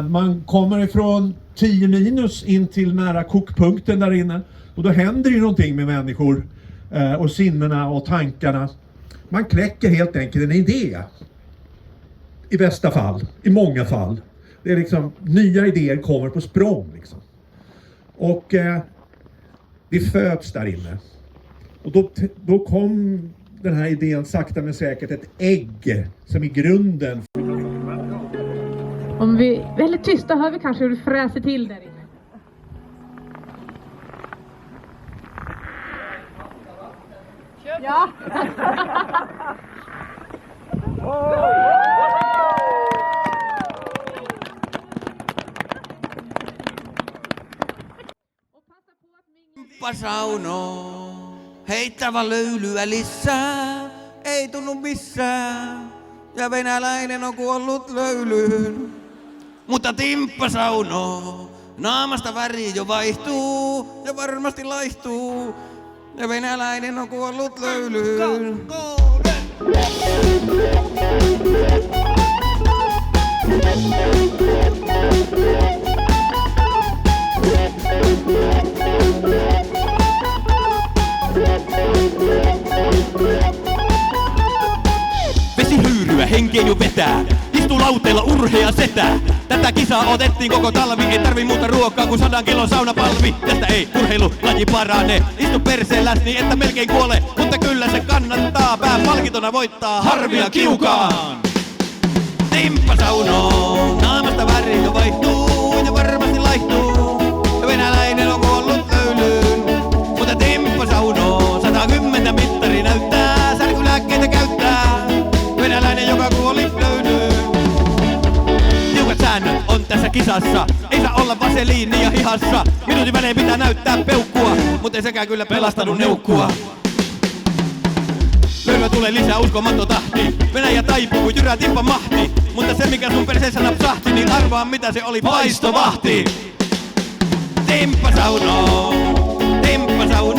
Man kommer ifrån 10 minus in till nära kokpunkten där inne. Och då händer ju någonting med människor och sinnena och tankarna. Man kläcker helt enkelt en idé. I bästa fall, i många fall. Det är liksom, nya idéer kommer på språng liksom. Och det föds där inne. Och då kom den här idén sakta men säkert ett ägg som i grunden. Om vi är väldigt tysta hör vi kanske hur det fräser till där inne. Ja! Sauno, heittävä löylyä lisää, ei tunnu missään, ja venäläinen on kuollut löylyyn. Mutta timppasauno, naamasta väri jo vaihtuu, ja varmasti laihtuu, ja venäläinen on kuollut löylyyn. Vesihyyryä henkeen jo vetää. Istuu lauteella urhea setä. Tätä kisaa otettiin koko talvi. Ei tarvi muuta ruokaa kuin 100 kilon saunapalvi. Tästä ei urheilulaji parane. Istu perseelläs niin että melkein kuole. Mutta kyllä se kannattaa. Pääpalkintona voittaa harvia kiukaan. Timppasauno, naamasta väri jo vaihtuu ja varmasti laihtuu. Ja venäläinen on kuollut löylyyn. Mutta timppasauno, 110 mittari näyttää. Särkylääkkeitä käyttää. Venäläinen joka kuoli löylyyn. Tiukat säännöt on tässä kisassa. Ei saa olla vaseliinia hihassa. Minuutin välein pitää näyttää peukkua. Mut ei sekään kyllä pelastanut neukkua. Löylyä tulee lisää uskomaton tahti. Venäjä taipuu kun jyrää timpan mahti. Mutta se mikä sun perseessä napsahti, niin arvaa mitä se oli paistovahti. Timppasauno, timppasauno.